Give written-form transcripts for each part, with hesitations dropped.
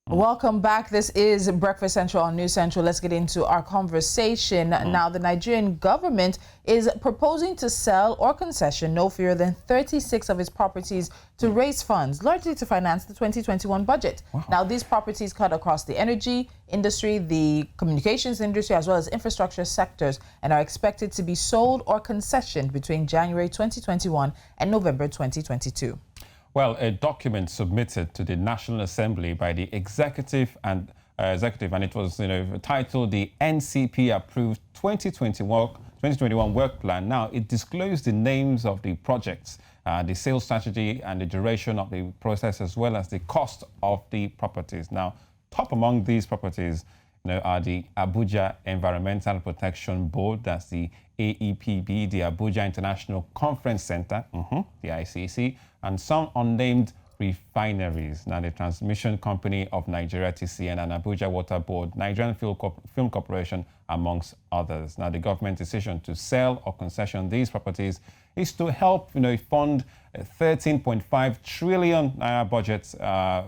Welcome back. This is Breakfast Central on News Central. Let's get into our conversation. Now, the Nigerian government is proposing to sell or concession no fewer than 36 of its properties to raise funds, largely to finance the 2021 budget. Wow. Now, these properties cut across the energy industry, the communications industry, as well as infrastructure sectors, and are expected to be sold or concessioned between January 2021 and November 2022. Well, a document submitted to the National Assembly by the executive and it was titled the NCP approved 2021 work plan. Now, it disclosed the names of the projects, the sales strategy and the duration of the process, as well as the cost of the properties. Now, top among these properties are the Abuja Environmental Protection Board, that's the AEPB, the Abuja International Conference Center, the ICC, and some unnamed refineries. Now, the Transmission Company of Nigeria, TCN, and Abuja Water Board, Nigerian Film Corporation, amongst others. Now, the government decision to sell or concession these properties is to help, fund a 13.5 trillion naira budget,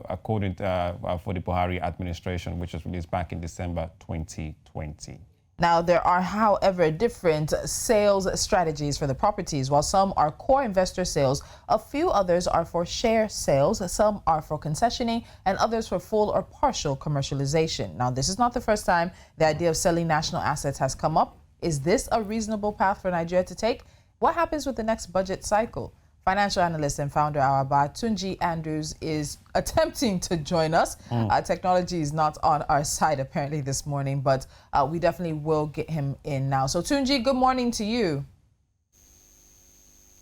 according to, for the Buhari administration, which was released back in December 2020. Now, there are, however, different sales strategies for the properties. While some are core investor sales, a few others are for share sales, some are for concessioning, and others for full or partial commercialization. Now, this is not the first time the idea of selling national assets has come up. Is this a reasonable path for Nigeria to take? What happens with the next budget cycle? Financial analyst and founder Araba Tunji Andrews is attempting to join us. Technology is not on our side apparently this morning, but we definitely will get him in now. So Tunji, good morning to you.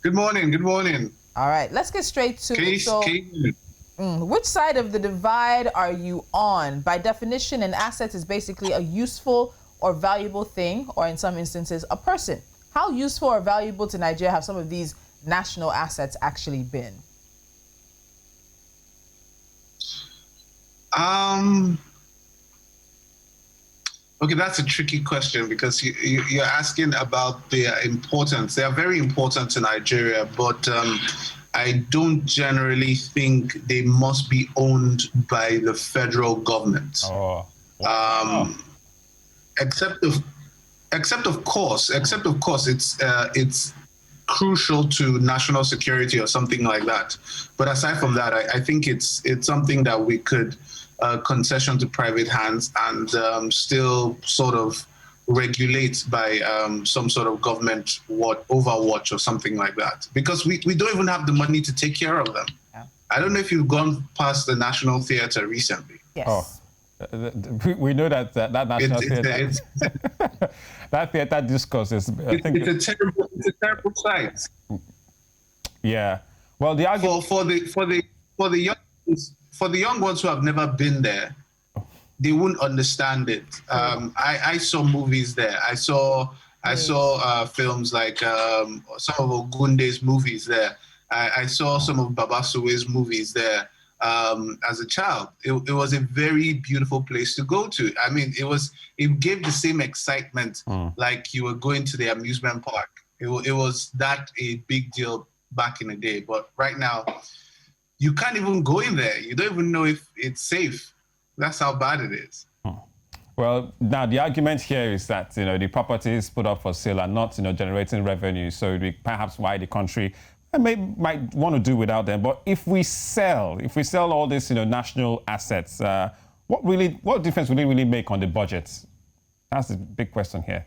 Good morning. Good morning. All right, let's get straight to it. Which side of the divide are you on? By definition, an asset is basically a useful or valuable thing, or in some instances, a person. How useful or valuable to Nigeria have some of these national assets actually been? Okay, that's a tricky question because you're asking about their importance. They are very important to Nigeria, but I don't generally think they must be owned by the federal government. Except of course, it's crucial to national security or something like that. But aside from that, I think it's something that we could concession to private hands and still sort of regulate by some sort of government overwatch or something like that. Because we don't even have the money to take care of them. Yeah. I don't know if you've gone past the National Theatre recently. Yes. We know that National Theatre, that theatre discourse is. It's a terrible sight. Yeah. Well, the argument for the young ones who have never been there, they wouldn't understand it. I saw movies there. I saw films like some of Ogunde's movies there. I saw some of Babasuwe's movies there. As a child, it was a very beautiful place to go to. I mean, it gave the same excitement like you were going to the amusement park. It was that a big deal back in the day, but right now you can't even go in there. You don't even know if it's safe. That's how bad it is. Well, now the argument here is that the properties put up for sale are not generating revenue, so perhaps why the country might want to do without them. But if we sell all these national assets, what difference will it really make on the budget? That's the big question here.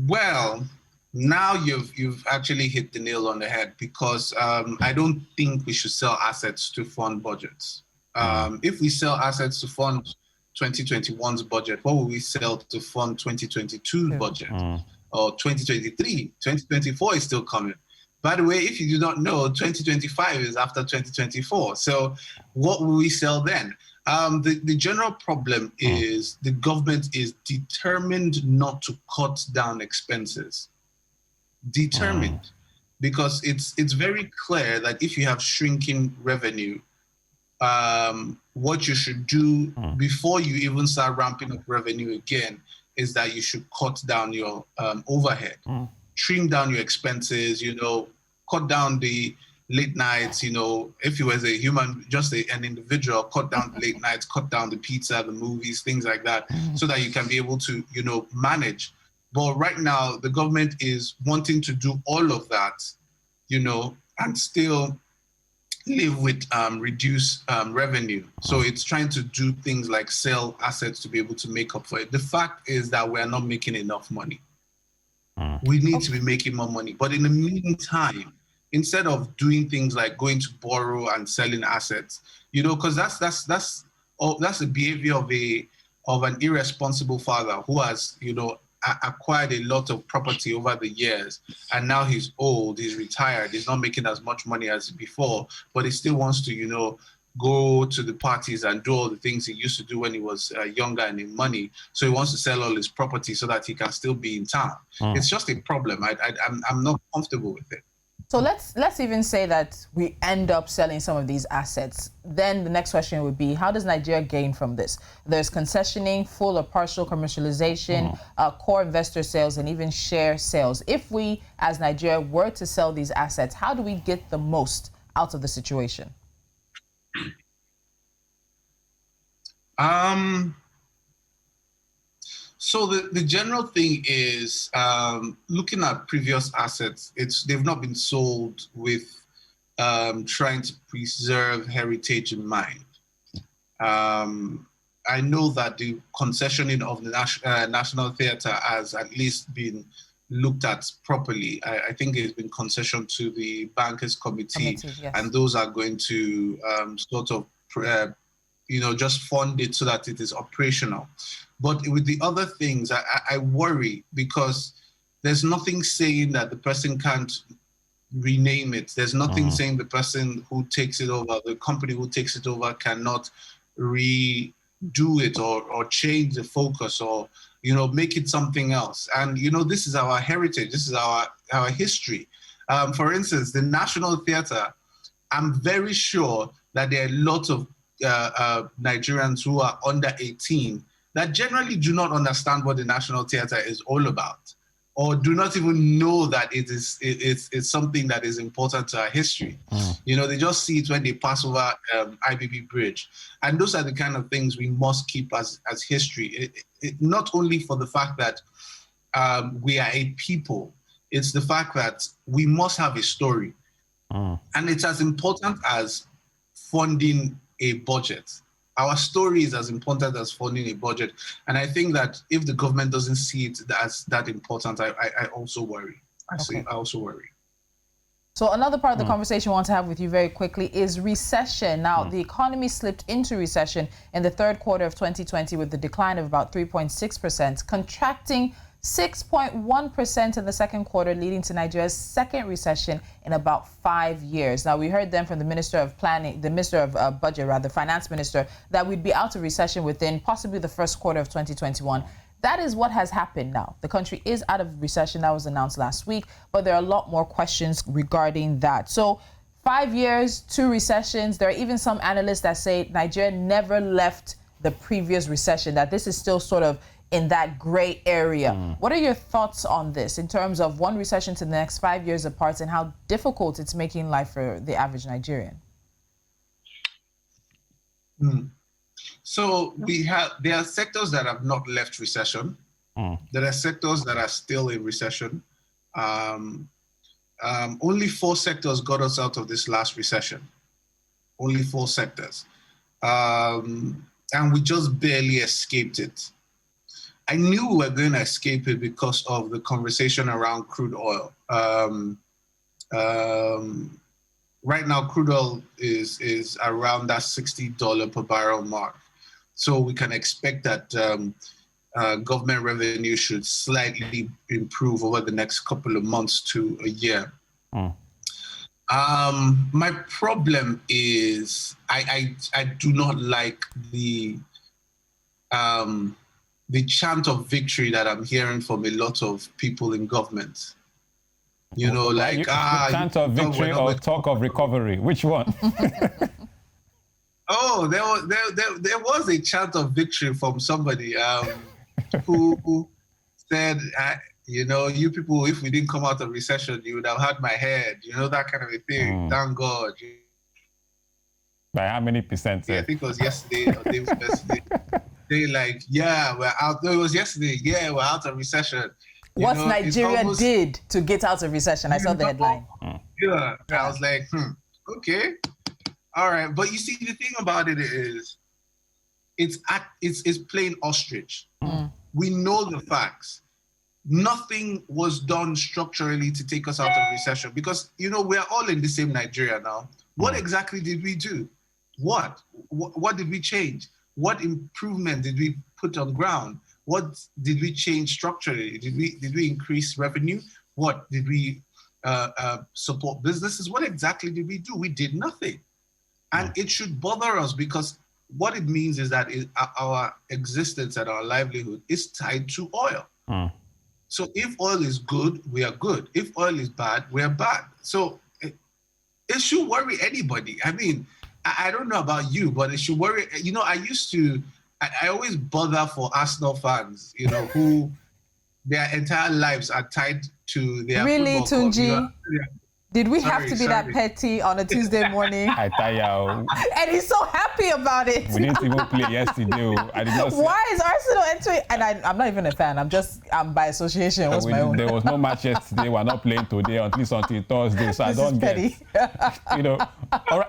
Well, now you've actually hit the nail on the head because I don't think we should sell assets to fund budgets. If we sell assets to fund 2021's budget, what will we sell to fund 2022's budget? Or 2023, 2024 is still coming. By the way, if you do not know, 2025 is after 2024. So what will we sell then? The general problem is the government is determined not to cut down expenses. Determined. Because it's very clear that if you have shrinking revenue, what you should do before you even start ramping up revenue again is that you should cut down your overhead, trim down your expenses, cut down the late nights, if you was a human, just an individual, cut down the late nights, cut down the pizza, the movies, things like that, so that you can be able to, manage. But right now, the government is wanting to do all of that, and still live with reduced revenue. So it's trying to do things like sell assets to be able to make up for it. The fact is that we're not making enough money. We need to be making more money. But in the meantime, instead of doing things like going to borrow and selling assets, because that's the behavior of an irresponsible father who has, acquired a lot of property over the years, and now he's old, he's retired, he's not making as much money as before, but he still wants to, go to the parties and do all the things he used to do when he was younger and in money. So he wants to sell all his property so that he can still be in town. It's just a problem. I'm not comfortable with it. So let's even say that we end up selling some of these assets. Then the next question would be, how does Nigeria gain from this? There's concessioning, full or partial commercialization, core investor sales, and even share sales. If we, as Nigeria, were to sell these assets, how do we get the most out of the situation? So the general thing is, looking at previous assets, they've not been sold with trying to preserve heritage in mind. I know that the concessioning of the National Theatre has at least been looked at properly. I think it's been concessioned to the Bankers Committee, yes. And those are going to sort of just fund it so that it is operational. But with the other things, I worry, because there's nothing saying that the person can't rename it. There's nothing saying the person who takes it over, the company who takes it over, cannot redo it or change the focus or, make it something else. And, this is our heritage. This is our history. For instance, the National Theatre, I'm very sure that there are lots of Nigerians who are under 18 that generally do not understand what the National Theatre is all about, or do not even know that it's something that is important to our history. They just see it when they pass over IBB Bridge. And those are the kind of things we must keep as history. Not only for the fact that we are a people, it's the fact that we must have a story. And it's as important as funding a budget. Our story is as important as funding a budget. And I think that if the government doesn't see it as that important, I also worry. I also worry. So another part of the conversation I want to have with you very quickly is recession. Now, the economy slipped into recession in the third quarter of 2020 with a decline of about 3.6%, contracting 6.1% in the second quarter, leading to Nigeria's second recession in about 5 years. Now, we heard then from the Minister of Planning, the Minister of Budget, rather, Finance Minister, that we'd be out of recession within possibly the first quarter of 2021. That is what has happened now. The country is out of recession. That was announced last week, but there are a lot more questions regarding that. So 5 years, 2 recessions. There are even some analysts that say Nigeria never left the previous recession, that this is still sort of in that gray area. What are your thoughts on this in terms of one recession to the next 5 years apart, and how difficult it's making life for the average Nigerian? So there are sectors that have not left recession. There are sectors that are still in recession. Only 4 sectors got us out of this last recession. Only 4 sectors. And we just barely escaped it. I knew we were going to escape it because of the conversation around crude oil. Right now, crude oil is around that $60 per barrel mark. So we can expect that government revenue should slightly improve over the next couple of months to a year. My problem is I do not like the chant of victory that I'm hearing from a lot of people in government. Chant of victory or talk of recovery? Which one? Oh, there was a chant of victory from somebody who said, You know, you people, if we didn't come out of recession, you would have had my head. You know, that kind of a thing. Thank God. By how many percent? Yeah, I think it was yesterday or day before yesterday. They like, yeah, we're out. No, it was yesterday. Yeah, we're out of recession. What Nigeria did to get out of recession. I saw the headline. Yeah. I was like, okay. All right. But you see, the thing about it is, it's plain ostrich. We know the facts. Nothing was done structurally to take us out of recession because, you know, we're all in the same Nigeria now. What exactly did we do? What did we change? What improvement did we put on ground? What did we change structurally? Did we increase revenue? What did we support businesses? What exactly did we do? We did nothing. And it should bother us because what it means is that our existence and our livelihood is tied to oil. So if oil is good, we are good. If oil is bad, we are bad. So it should worry anybody. I mean, I don't know about you, but it should worry. You know, I always bother for Arsenal fans, you know, who their entire lives are tied to their football club. Tunji? You know? Did we have to be that petty on a Tuesday morning? I tell you. And he's so happy about it. We didn't even play yesterday. I did not see. Why is Arsenal entering? And I'm not even a fan. I'm by association. What's my own? There was no match yesterday. We're not playing today, at least until Thursday. So this I don't get. You know. All right.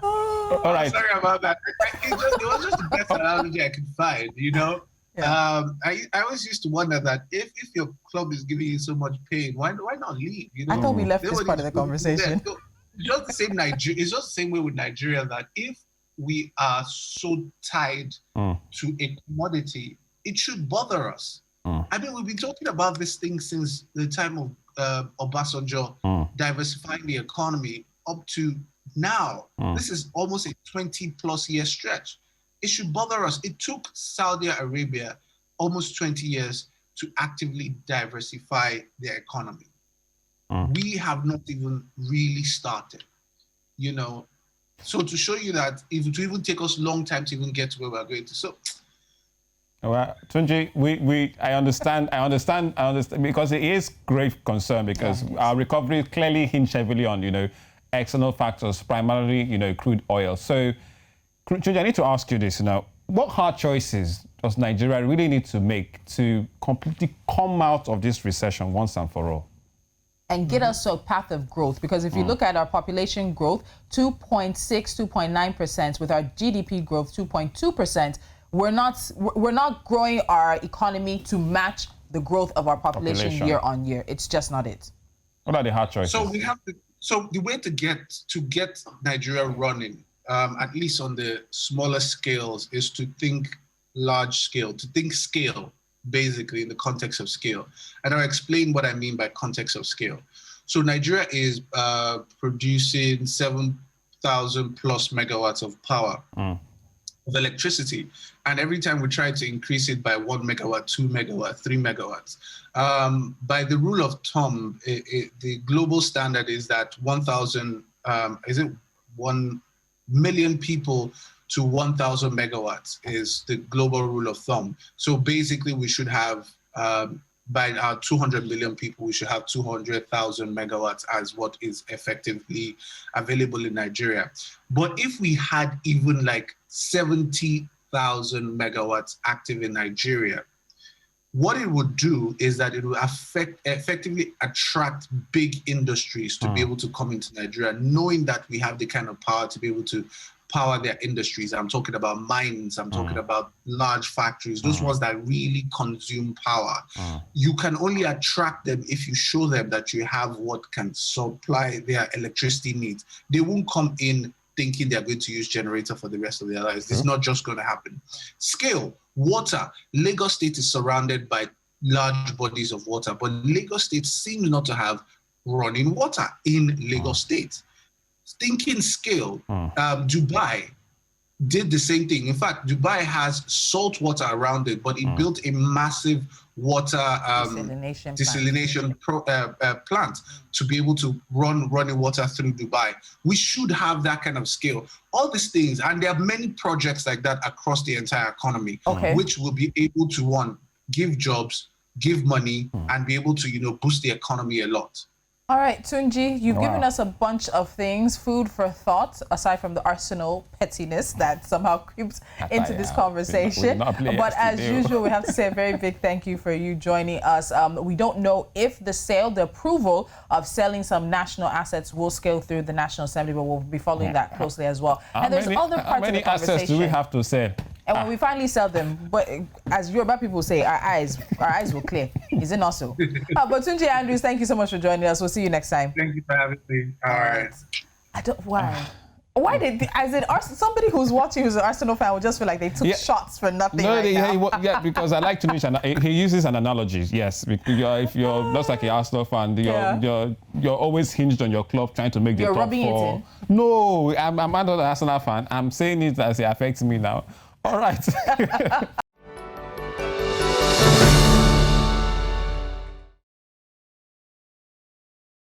All right. Sorry about that. It was just the best analogy I could find. You know. Yeah. I always used to wonder that if your club is giving you so much pain, why not leave? You know? I thought we left this part of the conversation. So just the same Nigeria. It's just the same way with Nigeria that if we are so tied to a commodity, it should bother us. I mean, we've been talking about this thing since the time of Obasanjo diversifying the economy up to now. This is almost a 20+ year stretch. It should bother us. It took Saudi Arabia almost 20 years to actively diversify their economy. We have not even really started, you know. So to show you that it will even take us a long time to even get to where we're going to. So, well, Tunji, I understand because it is grave concern because our recovery clearly hinged heavily on, you know, external factors, primarily, you know, crude oil. So, Tunji, I need to ask you this now. What hard choices does Nigeria really need to make to completely come out of this recession once and for all? And get us to a path of growth. Because if you look at our population growth, 2.6, 2.9%, with our GDP growth, 2.2%, we're not growing our economy to match the growth of our population year on year. It's just not it. What are the hard choices? So the way to get Nigeria running, at least on the smaller scales, is to think large scale, to think scale, basically in the context of scale. And I'll explain what I mean by context of scale. So Nigeria is producing 7,000 plus megawatts of power, of electricity. And every time we try to increase it by 1 megawatt, 2 megawatt, 3 megawatts, by the rule of thumb, the global standard is that 1 million people to 1,000 megawatts is the global rule of thumb. So basically we should have, by our 200 million people, we should have 200,000 megawatts as what is effectively available in Nigeria. But if we had even like 70,000 megawatts active in Nigeria, what it would do is that it would effectively attract big industries to be able to come into Nigeria, knowing that we have the kind of power to be able to power their industries. I'm talking about mines, I'm talking about large factories, those ones that really consume power. You can only attract them if you show them that you have what can supply their electricity needs. They won't come in thinking they're going to use generator for the rest of their lives. It's not just going to happen. Scale, water. Lagos State is surrounded by large bodies of water, but Lagos State seems not to have running water in Lagos State. Thinking scale, Dubai did the same thing. In fact, Dubai has salt water around it, but it built a massive water desalination plant to be able to run running water through Dubai. We should have that kind of scale. All these things, and there are many projects like that across the entire economy, which will be able to, one, give jobs, give money, and be able to, boost the economy a lot. All right, Tunji, you've given us a bunch of things, food for thought, aside from the arsenal pettiness that somehow creeps into this conversation. But as usual, we have to say a very big thank you for you joining us. We don't know if the approval of selling some national assets will scale through the National Assembly, but we'll be following that closely as well. And there's other parts of the conversation. How many assets do we have to sell? And when we finally sell them, but as Yoruba people say, our eyes will clear. Is it not so? But Tunji Andrews, thank you so much for joining us. We'll see you next time. Thank you for having me. All right. I don't why. Why did somebody who's watching who's an Arsenal fan would just feel like they took shots for nothing? No, because I like to use he uses an analogy. Yes, because if you're just like an Arsenal fan, you're always hinged on your club trying to make the top four. No, I'm not an Arsenal fan. I'm saying it as it affects me now. All right.